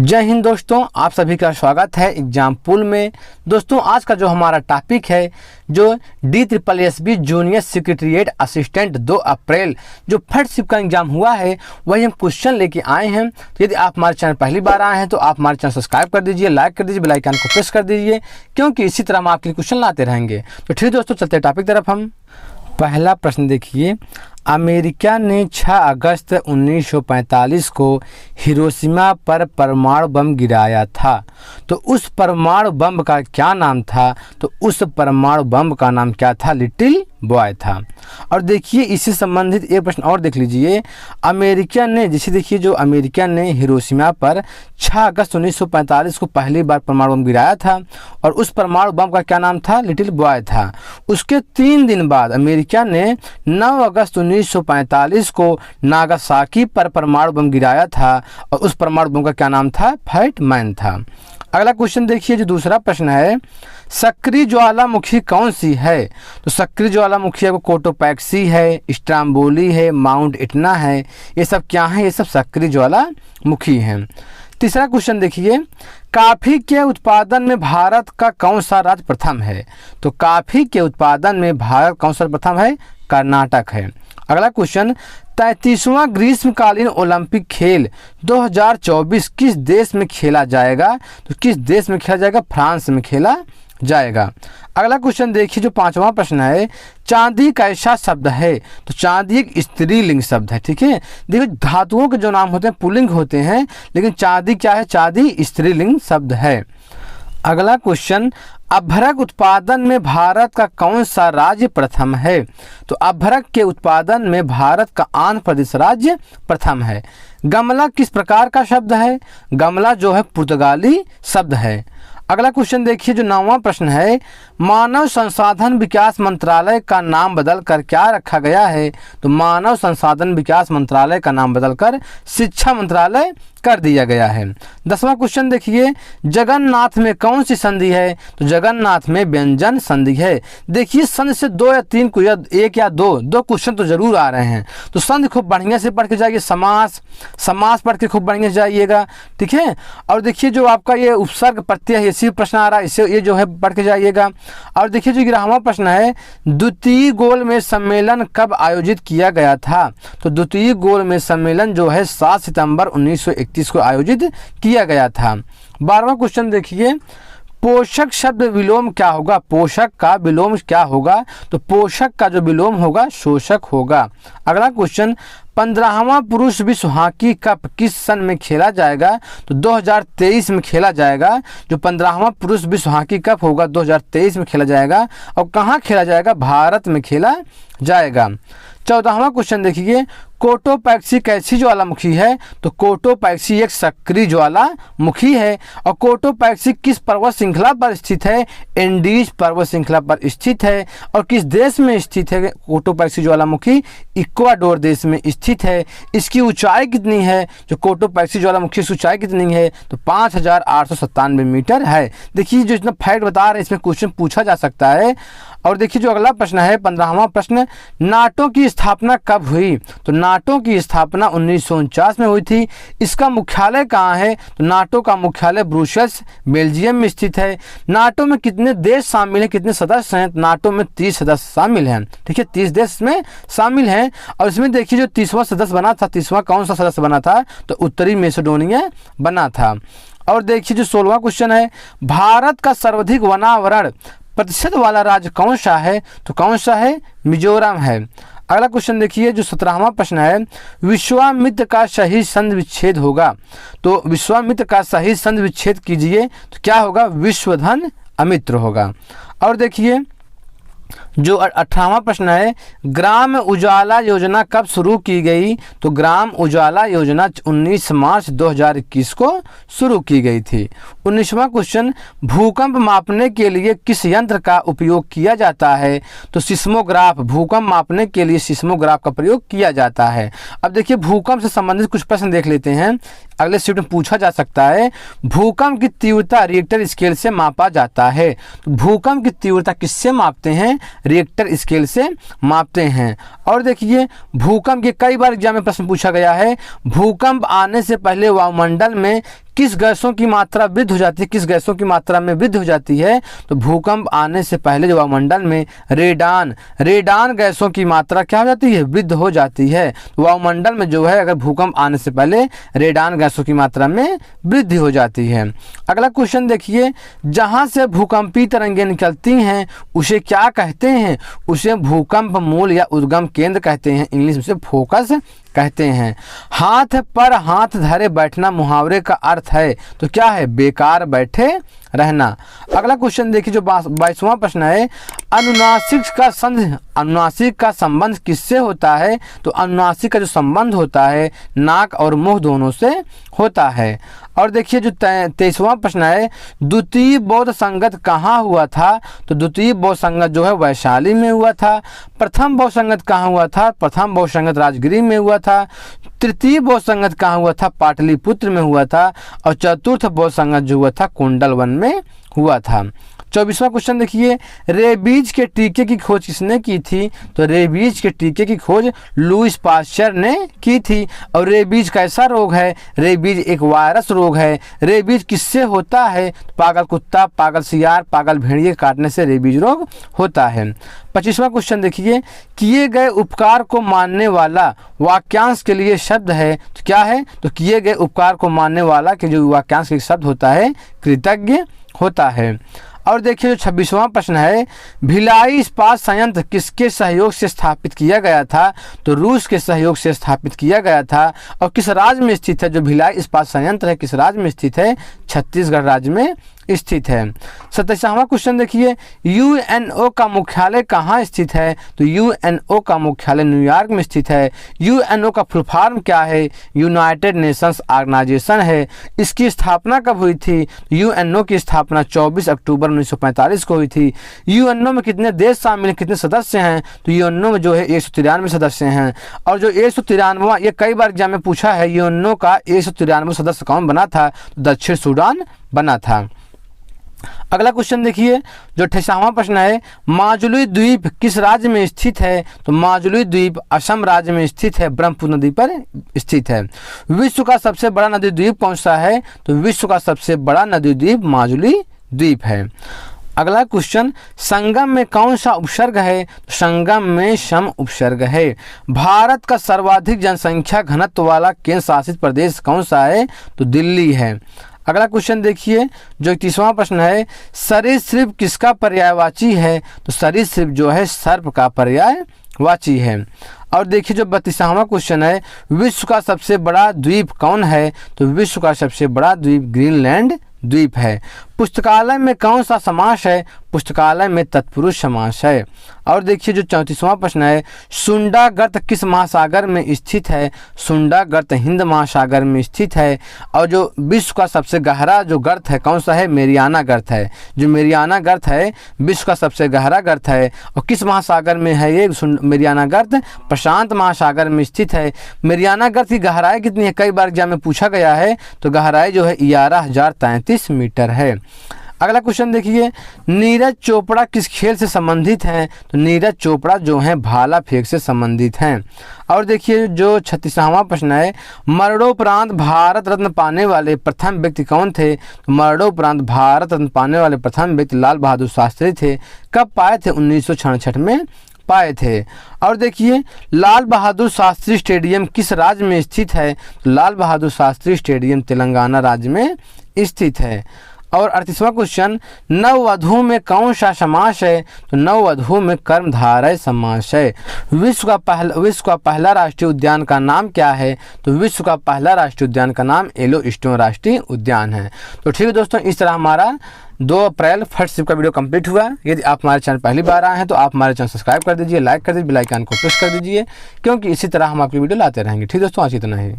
जय हिंद दोस्तों, आप सभी का स्वागत है एग्जाम पूल में। दोस्तों आज का जो हमारा टॉपिक है जो DSSB जूनियर सेक्रेटरीट असिस्टेंट 2 अप्रैल जो फर्स्ट का एग्जाम हुआ है वही हम क्वेश्चन लेके आए हैं। तो यदि आप हमारे चैनल पहली बार आए हैं तो आप हमारे चैनल सब्सक्राइब कर दीजिए, लाइक कर दीजिए, बेल आइकन को प्रेस कर दीजिए, क्योंकि इसी तरह हम आपके लिए क्वेश्चन लाते रहेंगे। तो ठीक दोस्तों, चलते हैं टॉपिक तरफ। हम पहला प्रश्न देखिए, अमेरिका ने 6 अगस्त 1945 को हिरोशिमा पर परमाणु बम गिराया था। तो उस परमाणु बम का क्या नाम था? तो उस परमाणु बम का नाम क्या था? लिटिल बॉय था। और देखिए इससे संबंधित एक प्रश्न और देख लीजिए, अमेरिका ने जैसे देखिए जो अमेरिका ने हिरोशिमा पर 6 अगस्त 1945 को पहली बार परमाणु बम गिराया था और उस परमाणु बम का क्या नाम था? लिटिल बॉय था। उसके 3 दिन बाद अमेरिका ने 9 अगस्त 1945 को नागासाकी पर परमाणु बम गिराया था और उस परमाणु बम का क्या नाम था? फैट मैन था। अगला क्वेश्चन देखिए, जो दूसरा प्रश्न है, सक्रिय ज्वालामुखी कौन सी है? तो सक्रिय ज्वालामुखी है, कोटोपैक्सी है, स्ट्राम्बोली है, माउंट इटना है। ये सब क्या है? ये सब सक्रिय ज्वालामुखी हैं। तीसरा क्वेश्चन देखिए, कॉफ़ी के उत्पादन में भारत का कौन सा राज्य प्रथम है? तो कॉफ़ी के उत्पादन में भारत कौन सा प्रथम है? कर्नाटक है। अगला क्वेश्चन, 33वां ग्रीष्मकालीन ओलंपिक खेल 2024 किस देश में खेला जाएगा? तो किस देश में खेला जाएगा? फ्रांस में खेला जाएगा। अगला क्वेश्चन देखिए, जो 5वां प्रश्न है, चांदी कैसा शब्द है? तो चांदी एक स्त्रीलिंग शब्द है। ठीक है, देखिए धातुओं के जो नाम होते हैं पुल्लिंग होते हैं, लेकिन चांदी क्या है? चांदी स्त्रीलिंग शब्द है। अगला क्वेश्चन, अभ्रक उत्पादन में भारत का कौन सा राज्य प्रथम है? तो अभ्रक के उत्पादन में भारत का आंध्र प्रदेश राज्य प्रथम है। गमला किस प्रकार का शब्द है? गमला जो है पुर्तगाली शब्द है। अगला क्वेश्चन देखिए, जो 9वां प्रश्न है, मानव संसाधन विकास मंत्रालय का नाम बदलकर क्या रखा गया है? तो मानव संसाधन विकास मंत्रालय का नाम बदलकर शिक्षा मंत्रालय कर दिया गया है। 10वां क्वेश्चन देखिए, जगन्नाथ में कौन सी संधि है? तो जगन्नाथ में व्यंजन संधि है। देखिए संधि से 2 या 3 को या 1 या 2 क्वेश्चन तो जरूर आ रहे हैं, तो संधि खूब बढ़िया से पढ़ के जाइए। समास पढ़ के खूब बढ़िया से जाइएगा। ठीक है, और देखिए जो आपका ये उपसर्ग प्रत्यय इसी प्रश्न आ रहा है, इससे ये जो है पढ़ के जाइएगा। और देखिए जो 11वां प्रश्न है, द्वितीय गोलमेज सम्मेलन कब आयोजित किया गया था? तो द्वितीय गोलमेज सम्मेलन जो है 7 सितंबर 1931 को आयोजित किया गया था। 12वां क्वेश्चन देखिए, पोषक शब्द विलोम क्या होगा? पोषक का विलोम क्या होगा? तो पोषक का जो विलोम होगा शोषक होगा। अगला क्वेश्चन, 15वां पुरुष विश्व हॉकी कप किस सन में खेला जाएगा? तो 2023 में खेला जाएगा। जो 15वां पुरुष विश्व हॉकी कप होगा 2023 में खेला जाएगा। और कहाँ खेला जाएगा? भारत में खेला जाएगा। 14वां क्वेश्चन देखिए, कोटोपैक्सी कैसी ज्वालामुखी है? तो कोटोपैक्सी एक सक्रिय ज्वालामुखी है। और कोटोपैक्सी किस पर्वत श्रृंखला पर स्थित है? एंडीज पर्वत श्रृंखला पर स्थित है। और किस देश में स्थित है कोटोपैक्सी ज्वालामुखी? इक्वाडोर देश में स्थित है। इसकी ऊंचाई कितनी है? जो कोटोपैक्सी ज्वालामुखी की ऊंचाई कितनी है? तो 5897 मीटर है। देखिए जो इतना फैक्ट बता रहे हैं, इसमें क्वेश्चन पूछा जा सकता है। और देखिए जो अगला प्रश्न है 15वां प्रश्न, नाटो की स्थापना कब हुई? तो नाटो की स्थापना 1949 में हुई थी। इसका मुख्यालय कहाँ है? तो नाटो का मुख्यालय ब्रुसेल्स बेल्जियम में स्थित है। नाटो में कितने देश शामिल हैं, कितने सदस्य हैं? नाटो में 30 सदस्य शामिल हैं। ठीक है, 30 देश में शामिल हैं। और इसमें देखिए जो 30वां सदस्य बना था, 30वां कौन सा सदस्य बना था? तो उत्तरी मैसेडोनिया बना था। और देखिए जो 16वां क्वेश्चन है, भारत का सर्वाधिक वनावरण प्रतिशत वाला राज्य कौन सा है? तो कौन सा है? मिजोरम है। अगला क्वेश्चन देखिए, जो 17वां प्रश्न है, विश्वामित्र का सही संधि विच्छेद होगा। तो विश्वामित्र का सही संधि विच्छेद कीजिए तो क्या होगा? विश्वधन अमित्र होगा। और देखिए जो 18वां प्रश्न है, ग्राम उजाला योजना कब शुरू की गई? तो ग्राम उजाला योजना 19 मार्च 2021 को शुरू की गई थी। 19वां क्वेश्चन, भूकंप मापने के लिए किस यंत्र का उपयोग किया जाता है? तो सिस्मोग्राफ, भूकंप मापने के लिए सिस्मोग्राफ का प्रयोग किया जाता है। अब देखिए भूकंप से संबंधित कुछ प्रश्न देख लेते हैं, अगले शिफ्ट में पूछा जा सकता है। भूकंप की तीव्रता रिएक्टर स्केल से मापा जाता है। तो भूकंप की तीव्रता किससे मापते हैं? रिएक्टर स्केल से मापते हैं। और देखिए भूकंप के कई बार एग्जाम में प्रश्न पूछा गया है, भूकंप आने से पहले वायुमंडल में किस गैसों की मात्रा वृद्धि हो जाती है, किस गैसों की मात्रा में वृद्धि हो जाती है? तो भूकंप आने से पहले जो वायुमंडल में रेडान गैसों की मात्रा क्या हो जाती है? वृद्धि हो जाती है। वायुमंडल में जो है अगर भूकंप आने से पहले रेडान गैसों की मात्रा में वृद्धि हो जाती है। अगला क्वेश्चन देखिए, जहां से भूकंपी तरंगें निकलती हैं उसे क्या कहते हैं? उसे भूकंप मूल या उद्गम केंद्र कहते हैं, इंग्लिश में से फोकस कहते हैं। हाथ पर हाथ धरे बैठना मुहावरे का अर्थ है, तो क्या है? बेकार बैठे रहना। अगला क्वेश्चन देखिए जो 22वां प्रश्न है, अनुनासिक का संबंध किससे होता है? तो अनुनासिक का जो संबंध होता है नाक और मुंह दोनों से होता है। और देखिए जो 23वां प्रश्न है, द्वितीय बौद्ध संगत कहाँ हुआ था? तो द्वितीय बौद्ध संगत जो है वैशाली में हुआ था। प्रथम बौद्ध संगत कहाँ हुआ था? प्रथम बौद्ध संगत राजगिरी में हुआ था। तृतीय बौद्ध संगत कहाँ हुआ था? पाटलिपुत्र में हुआ था। और चतुर्थ बौद्ध संगत जो हुआ था कुंडलवन में हुआ था। 24वां क्वेश्चन देखिए, रेबीज के टीके की खोज किसने की थी? तो रेबीज के टीके की खोज लुईस पाश्चर ने की थी। और रेबीज कैसा रोग है? रेबीज एक वायरस रोग है। रेबीज किससे होता है? पागल कुत्ता, पागल सियार, पागल भेड़िए काटने से रेबीज रोग होता है। 25वां क्वेश्चन देखिए, किए गए उपकार को मानने वाला वाक्यांश के लिए शब्द है, तो क्या है? तो किए गए उपकार को मानने वाला के जो वाक्यांश के शब्द होता है कृतज्ञ होता है। और देखिए जो 26वां प्रश्न है, भिलाई इस्पात संयंत्र किसके सहयोग से स्थापित किया गया था? तो रूस के सहयोग से स्थापित किया गया था। और किस राज्य में स्थित है जो भिलाई इस्पात संयंत्र है? किस राज्य में स्थित है? छत्तीसगढ़ राज्य में स्थित है। 27वां क्वेश्चन देखिए, यूएनओ का मुख्यालय कहाँ स्थित है? तो यूएनओ का मुख्यालय न्यूयॉर्क में स्थित है। यूएनओ का फुल फॉर्म क्या है? यूनाइटेड नेशंस ऑर्गेनाइजेशन है। इसकी स्थापना कब हुई थी? यूएनओ की स्थापना 24 अक्टूबर 1945 को हुई थी। यूएनओ में कितने देश शामिल हैं, कितने सदस्य हैं? तो यूएनओ में जो है 193 सदस्य हैं। और जो 193वां, ये कई बार एग्जाम में पूछा है, यूएनओ का 193वां सदस्य कौन बना था? तो दक्षिण सूडान बना था। अगला क्वेश्चन देखिए जो 28वां प्रश्न है, माजुली द्वीप किस राज्य में स्थित है? तो माजुली द्वीप असम राज्य में स्थित है, ब्रह्मपुत्र नदी पर स्थित है। विश्व का सबसे बड़ा नदी द्वीप कौन सा है? तो विश्व का सबसे बड़ा नदी द्वीप माजुली द्वीप है। अगला क्वेश्चन, संगम में कौन सा उपसर्ग है? तो संगम में सम उपसर्ग है। भारत का सर्वाधिक जनसंख्या घनत्व वाला केंद्र शासित प्रदेश कौन सा है? तो दिल्ली है। अगला क्वेश्चन देखिए जो 31वां प्रश्न है, सरीसृप किसका पर्यायवाची है? तो सरीसृप जो है सर्प का पर्यायवाची है। और देखिए जो 32वां क्वेश्चन है, विश्व का सबसे बड़ा द्वीप कौन है? तो विश्व का सबसे बड़ा द्वीप ग्रीनलैंड द्वीप है। पुस्तकालय में कौन सा समास है? पुस्तकालय में तत्पुरुष समास है। और देखिए जो 34वां प्रश्न है, सुंडा गर्त किस महासागर में स्थित है? सुंडा गर्त हिंद महासागर में स्थित है। और जो विश्व का सबसे गहरा जो गर्त है कौन सा है? मेरियाना गर्त है। जो मेरियाना गर्त है विश्व का सबसे गहरा गर्त है। और किस महासागर में है ये मेरियाना गर्त? प्रशांत महासागर में स्थित है। मेरियाना गर्त की गहराई कितनी है? कई बार एग्जाम में पूछा गया है। तो गहराई जो है 11,033 मीटर है। अगला क्वेश्चन देखिए, नीरज चोपड़ा किस खेल से संबंधित हैं? तो नीरज चोपड़ा जो हैं भाला फेंक से संबंधित हैं। और देखिए जो 36वां प्रश्न है, मरणोपरांत भारत रत्न पाने वाले प्रथम व्यक्ति कौन थे? तो मरणोपरांत भारत रत्न पाने वाले प्रथम व्यक्ति लाल बहादुर शास्त्री थे। कब पाए थे? 1966 में पाए थे। और देखिए लाल बहादुर शास्त्री स्टेडियम किस राज्य में स्थित है? तो लाल बहादुर शास्त्री स्टेडियम तेलंगाना राज्य में स्थित है। और 38वां क्वेश्चन, नववधु में कौन सा समास है? तो नववधु में कर्मधारय समास है। विश्व का पहला राष्ट्रीय उद्यान का नाम क्या है? तो विश्व का पहला राष्ट्रीय उद्यान का नाम येलोस्टोन राष्ट्रीय उद्यान है। तो ठीक है दोस्तों, इस तरह हमारा 2 अप्रैल फर्स्ट शिफ्ट का वीडियो कंप्लीट हुआ। यदि आप हमारे चैनल पहली बार आए हैं तो आप हमारे चैनल सब्सक्राइब कर दीजिए, लाइक कर दीजिए, बेल आइकन को प्रेस कर दीजिए, क्योंकि इसी तरह हम आपकी वीडियो लाते रहेंगे। ठीक दोस्तों, आज इतना ही।